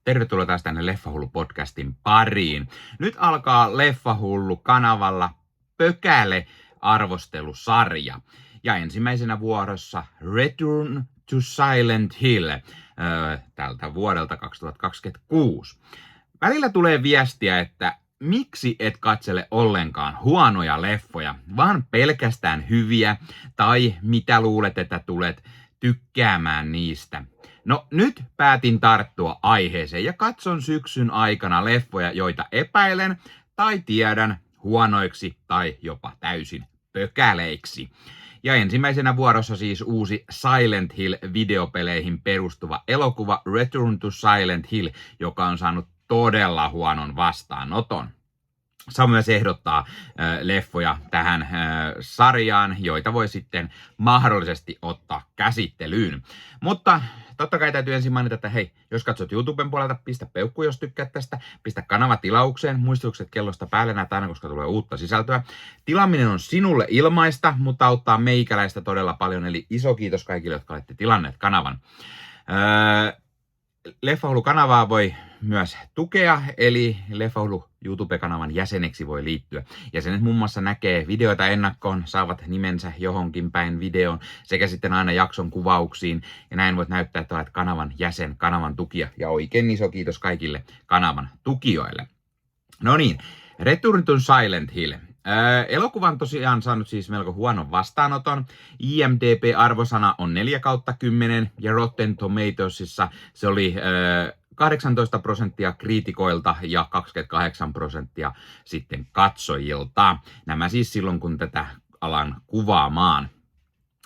Tervetuloa taas tänne Leffahullu-podcastin pariin. Nyt alkaa Leffahullu-kanavalla Pökäle-arvostelusarja. Ja ensimmäisenä vuorossa Return to Silent Hill tältä vuodelta 2026. Välillä tulee viestiä, että miksi et katsele ollenkaan huonoja leffoja, vaan pelkästään hyviä, tai mitä luulet, että tulet tykkäämään niistä. No nyt päätin tarttua aiheeseen ja katson syksyn aikana leffoja, joita epäilen tai tiedän huonoiksi tai jopa täysin pökäleiksi. Ja ensimmäisenä vuorossa siis uusi Silent Hill-videopeleihin perustuva elokuva Return to Silent Hill, joka on saanut todella huonon vastaanoton. Saa myös ehdottaa leffoja tähän sarjaan, joita voi sitten mahdollisesti ottaa käsittelyyn. Mutta totta kai täytyy ensin mainita, että hei, jos katsot YouTuben puolelta, pistä peukku, jos tykkäät tästä. Pistä kanava tilaukseen, muistutukset kellosta päälle näet aina, koska tulee uutta sisältöä. Tilaaminen on sinulle ilmaista, mutta auttaa meikäläistä todella paljon. Eli iso kiitos kaikille, jotka olette tilanneet kanavan. Leffahullu-kanavaa voi myös tukea, eli Leffahullu YouTube-kanavan jäseneksi voi liittyä. Jäsenet muun muassa näkee videoita ennakkoon, saavat nimensä johonkin päin videoon sekä sitten aina jakson kuvauksiin. Ja näin voit näyttää, että olet kanavan jäsen, kanavan tukija. Ja oikein iso kiitos kaikille kanavan tukijoille. No niin, Return to Silent Hill. Elokuva on tosiaan saanut siis melko huonon vastaanoton. IMDb-arvosana on 4/10 ja Rotten Tomatoesissa se oli 18% kriitikoilta ja 28% sitten katsojilta. Nämä siis silloin, kun tätä alan kuvaamaan.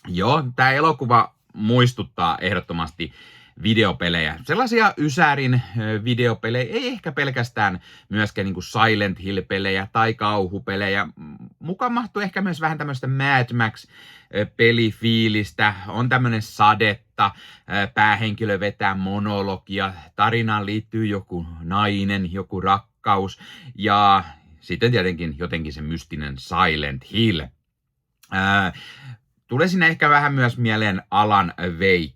Joo, tämä elokuva muistuttaa ehdottomasti videopelejä. Sellaisia Ysärin videopelejä, ei ehkä pelkästään myöskään niin kuin Silent Hill-pelejä tai kauhupelejä. Mukaan mahtuu ehkä myös vähän tämmöistä Mad Max-pelifiilistä. On tämmöinen sadetta, päähenkilö vetää monologia, tarinaan liittyy joku nainen, joku rakkaus ja sitten tietenkin jotenkin se mystinen Silent Hill. Tulee sinne ehkä vähän myös mieleen Alan Wake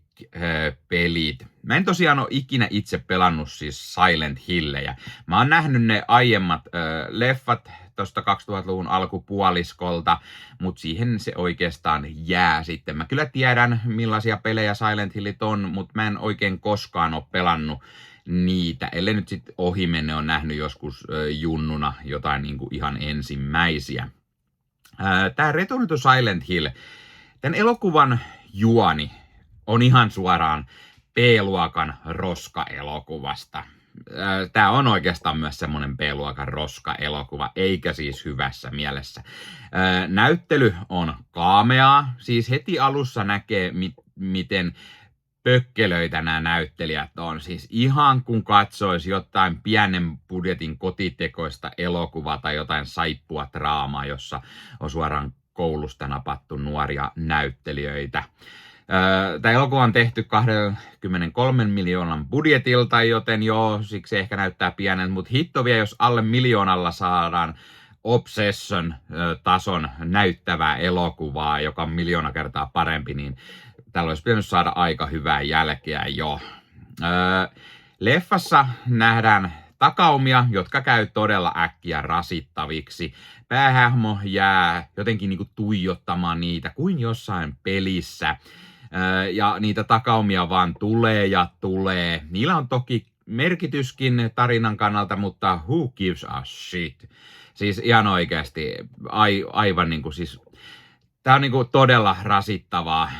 pelit. Mä en tosiaan ole ikinä itse pelannut siis Silent Hillejä. Mä oon nähnyt ne aiemmat leffat tosta 2000-luvun alkupuoliskolta, mutta siihen se oikeastaan jää sitten. Mä kyllä tiedän millaisia pelejä Silent Hillit on, mutta mä en oikein koskaan ole pelannut niitä, ellei nyt sitten ohimenne on nähnyt joskus junnuna jotain niinku ihan ensimmäisiä. Tää Return to Silent Hill, tän elokuvan juoni on ihan suoraan B-luokan roska-elokuvasta. Tämä on oikeastaan myös semmoinen B-luokan roska-elokuva, eikä siis hyvässä mielessä. Näyttely on kaameaa, siis heti alussa näkee, miten pökkelöitä nämä näyttelijät on. Siis ihan kun katsoisi jotain pienen budjetin kotitekoista elokuvaa tai jotain saippua draamaa, jossa on suoraan koulusta napattu nuoria näyttelijöitä. Tämä elokuva on tehty 23 miljoonan budjetilta, joten joo, siksi ehkä näyttää pienen, mutta hitto vielä, jos alle miljoonalla saadaan Obsession-tason näyttävää elokuvaa, joka on 1,000,000 kertaa parempi, niin tällä olisi pitänyt saada aika hyvää jälkeä jo. Leffassa nähdään takaumia, jotka käy todella äkkiä rasittaviksi. Päähahmo jää jotenkin niinku tuijottamaan niitä kuin jossain pelissä. Ja niitä takaumia vaan tulee ja tulee. Niillä on toki merkityskin tarinan kannalta, mutta who gives a shit? Siis ihan oikeasti aivan niinku siis tää on niinku todella rasittavaa.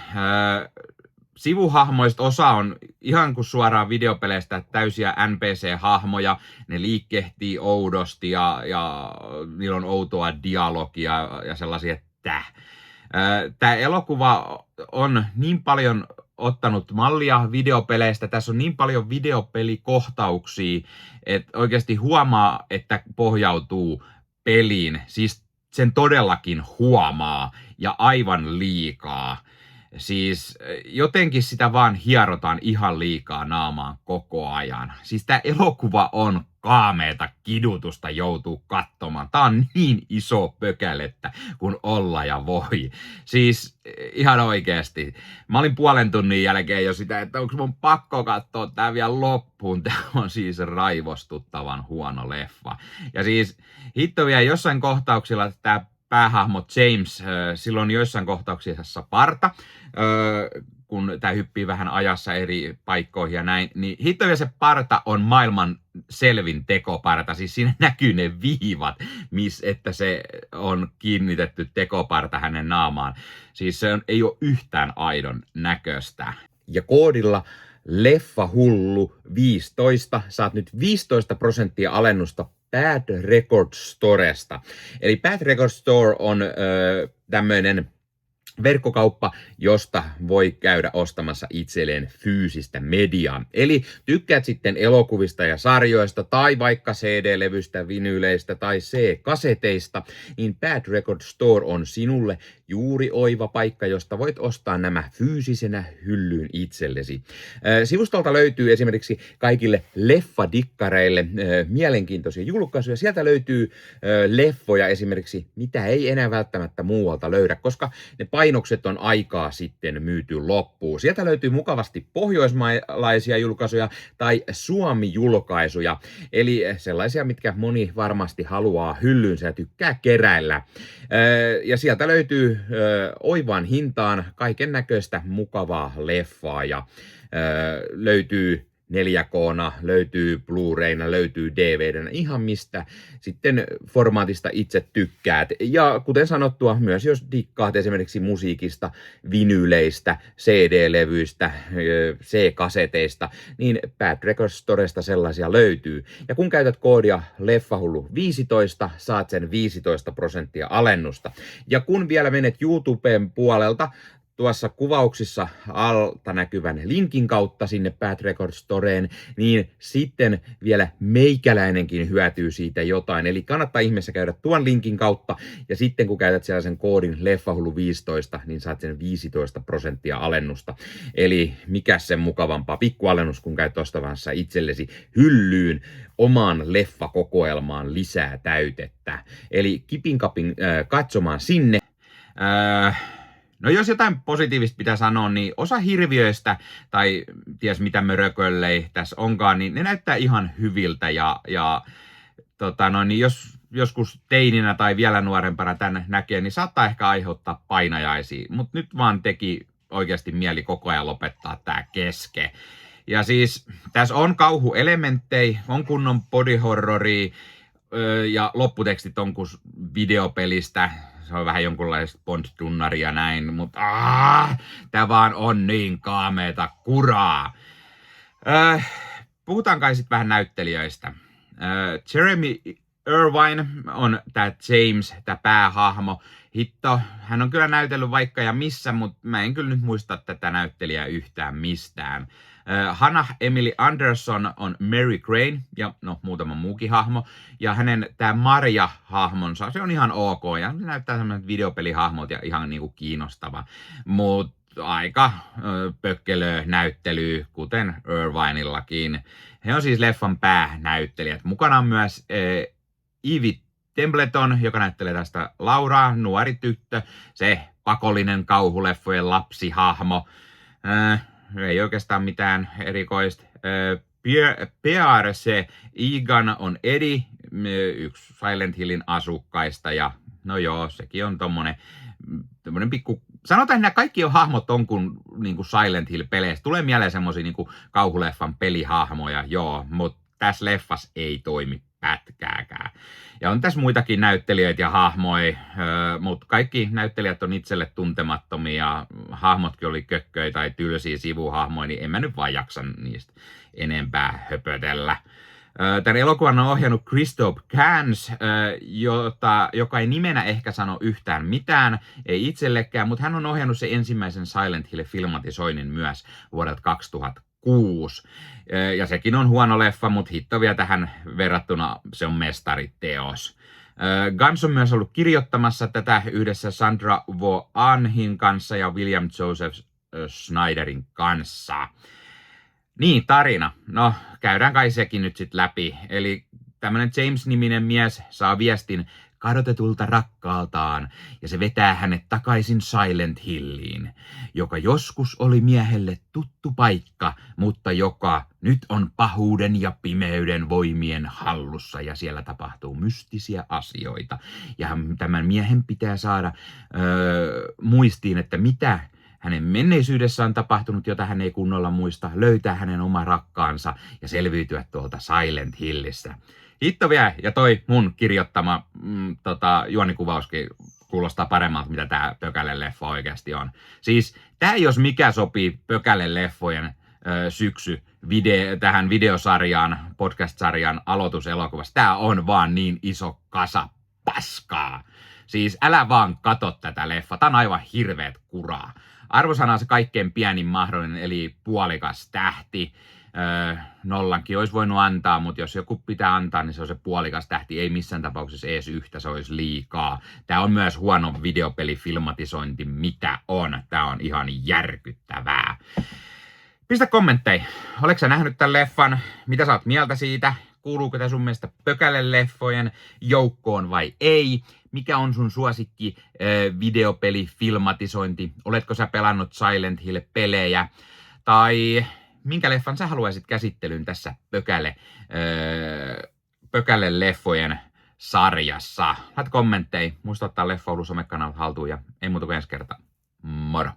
Sivuhahmoista osa on ihan kuin suoraan videopeleistä täysiä NPC-hahmoja. Ne liikkehtii oudosti ja niillä on outoa dialogia ja sellaisia, että tämä elokuva on niin paljon ottanut mallia videopeleistä, tässä on niin paljon videopelikohtauksia, että oikeasti huomaa, että pohjautuu peliin. Siis sen todellakin huomaa ja aivan liikaa. Siis jotenkin sitä vaan hierotaan ihan liikaa naamaan koko ajan. Siis tää elokuva on kaameeta kidutusta joutuu katsomaan. Tää on niin iso pökälettä kuin olla ja voi. Siis ihan oikeesti. Mä olin puolen tunnin jälkeen jo sitä, että onko mun pakko katsoa tää vielä loppuun. Tää on siis raivostuttavan huono leffa. Ja siis hitto vielä jossain kohtauksilla tää päähahmo James, silloin joissain kohtauksissa parta, kun tämä hyppii vähän ajassa eri paikkoihin ja näin, niin hitto vielä se parta on maailman selvin tekoparta, siis siinä näkyy ne viivat, että se on kiinnitetty tekoparta hänen naamaan. Siis se ei ole yhtään aidon näköistä. Ja koodilla Leffahullu 15 saat nyt 15% alennusta Bad Record Storesta. Eli Bad Record Store on tämmöinen verkkokauppa, josta voi käydä ostamassa itselleen fyysistä mediaa. Eli tykkäät sitten elokuvista ja sarjoista tai vaikka CD-levystä, vinyyleistä tai C-kaseteista, niin Bad Record Store on sinulle juuri oiva paikka, josta voit ostaa nämä fyysisenä hyllyyn itsellesi. Sivustolta löytyy esimerkiksi kaikille leffadikkareille mielenkiintoisia julkaisuja. Sieltä löytyy leffoja esimerkiksi, mitä ei enää välttämättä muualta löydä, koska ne painokset on aikaa sitten myyty loppuun. Sieltä löytyy mukavasti pohjoismaalaisia julkaisuja tai Suomi-julkaisuja, eli sellaisia, mitkä moni varmasti haluaa hyllyynsä ja tykkää keräillä. Ja sieltä löytyy oivaan hintaan kaiken näköistä mukavaa leffaa ja löytyy 4K:na, löytyy Blu-rayna, löytyy DVDnä, ihan mistä sitten formaatista itse tykkäät. Ja kuten sanottua, myös jos dikkaat esimerkiksi musiikista, vinyyleistä, CD-levyistä, C-kaseteista, niin Bad Record Storesta sellaisia löytyy. Ja kun käytät koodia Leffahullu15, saat sen 15% alennusta. Ja kun vielä menet YouTuben puolelta, tuossa kuvauksissa alta näkyvän linkin kautta sinne Bad Record Storeen, niin sitten vielä meikäläinenkin hyötyy siitä jotain. Eli kannattaa ihmeessä käydä tuon linkin kautta, ja sitten kun käytät sellaisen koodin Leffahullu15, niin saat sen 15% alennusta. Eli mikä sen mukavampaa pikkualennus, kun käyt ostamassa itsellesi hyllyyn omaan leffakokoelmaan lisää täytettä. Eli kipin kapin katsomaan sinne. No jos jotain positiivista pitää sanoa, niin osa hirviöistä tai ties mitä mörököllei tässä onkaan, niin ne näyttää ihan hyviltä ja niin jos joskus teininä tai vielä nuorempana tänne näkee, niin saattaa ehkä aiheuttaa painajaisia, mutta nyt vaan teki oikeasti mieli koko ajan lopettaa tää keske. Ja siis tässä on kauhuelementtejä, on kunnon bodyhorroria ja lopputekstit on kuin videopelistä. Se on vähän jonkunlaista Bond-dunnaria ja näin, mutta tää vaan on niin kaameeta kuraa. Puhutaan kai sitten vähän näyttelijöistä. Jeremy Irvine on tää James, tää päähahmo. Hitto, hän on kyllä näytellyt vaikka ja missä, mutta mä en kyllä nyt muista tätä näyttelijää yhtään mistään. Hannah Emily Anderson on Mary Crane ja muutama muukin hahmo. Ja hänen tää Maria-hahmonsa, se on ihan ok ja se näyttää semmoiset videopelihahmot ja ihan niinku kiinnostava. Mut aika pökkelöä näyttelyä, kuten Irvineillakin. He on siis leffan päänäyttelijät. Mukana on myös Evie Templeton, joka näyttelee tästä Lauraa, nuori tyttö, se pakollinen kauhuleffojen lapsihahmo. Ei oikeastaan mitään erikoista. Pierre Egan on Eddie, yksi Silent Hillin asukkaista, ja no joo, sekin on tommonen pikku. Sanotaan, että nämä kaikki hahmot on kuin niinku Silent Hill-peleissä. Tulee mieleen semmosia niinku kauhuleffan pelihahmoja, joo, mutta tässä leffassa ei toimi pätkääkään. Ja on tässä muitakin näyttelijöitä ja hahmoja, mutta kaikki näyttelijät on itselle tuntemattomia. Hahmotkin oli kökköjä tai tylsiä sivuhahmoja, niin en mä nyt vaan jaksa niistä enempää höpötellä. Tämän elokuvan on ohjannut Christophe Gans, joka ei nimenä ehkä sano yhtään mitään, ei itsellekään, mutta hän on ohjannut se ensimmäisen Silent Hill-filmatisoinnin myös vuodelta 2006. Ja sekin on huono leffa, mutta hitto vielä tähän verrattuna se on mestariteos. Guns on myös ollut kirjoittamassa tätä yhdessä Sandra Voanhin kanssa ja William Joseph Snyderin kanssa. Niin, tarina. No, käydään kai sekin nyt sit läpi. Eli tämmönen James-niminen mies saa viestin kadotetulta rakkaaltaan ja se vetää hänet takaisin Silent Hilliin, joka joskus oli miehelle tuttu paikka, mutta joka nyt on pahuuden ja pimeyden voimien hallussa ja siellä tapahtuu mystisiä asioita. Ja tämän miehen pitää saada muistiin, että mitä hänen menneisyydessä on tapahtunut, jota hän ei kunnolla muista, löytää hänen oma rakkaansa ja selviytyä tuolta Silent Hillissä. Hitto vielä, ja toi mun kirjoittama juonikuvauskin kuulostaa paremmalta, mitä tää Pökäle-leffa oikeasti on. Siis tää jos mikä sopii Pökäle-leffojen syksy tähän videosarjaan, podcast-sarjaan aloituselokuvassa. Tää on vaan niin iso kasa paskaa. Siis älä vaan kato tätä leffa. Tää on aivan hirveet kuraa. Arvosana on se kaikkein pienin mahdollinen, eli puolikas tähti. Nollankin olisi voinut antaa, mutta jos joku pitää antaa, niin se on se puolikas tähti. Ei missään tapauksessa edes yhtä, se olisi liikaa. Tää on myös huono videopelifilmatisointi, mitä on. Tää on ihan järkyttävää. Pistä kommentteja. Oletko sä nähnyt tämän leffan? Mitä sä oot mieltä siitä? Kuuluuko tämä sun mielestä Pökäle-leffojen joukkoon vai ei? Mikä on sun suosikki videopeli-filmatisointi? Oletko sä pelannut Silent Hill-pelejä? Tai minkä leffan sä haluaisit käsittelyyn tässä Pökäle-leffojen sarjassa? Laita kommentteja. Muista ottaa Leffoulu somekanava haltuun ja ei muuta kuin ensi kertaa. Moro!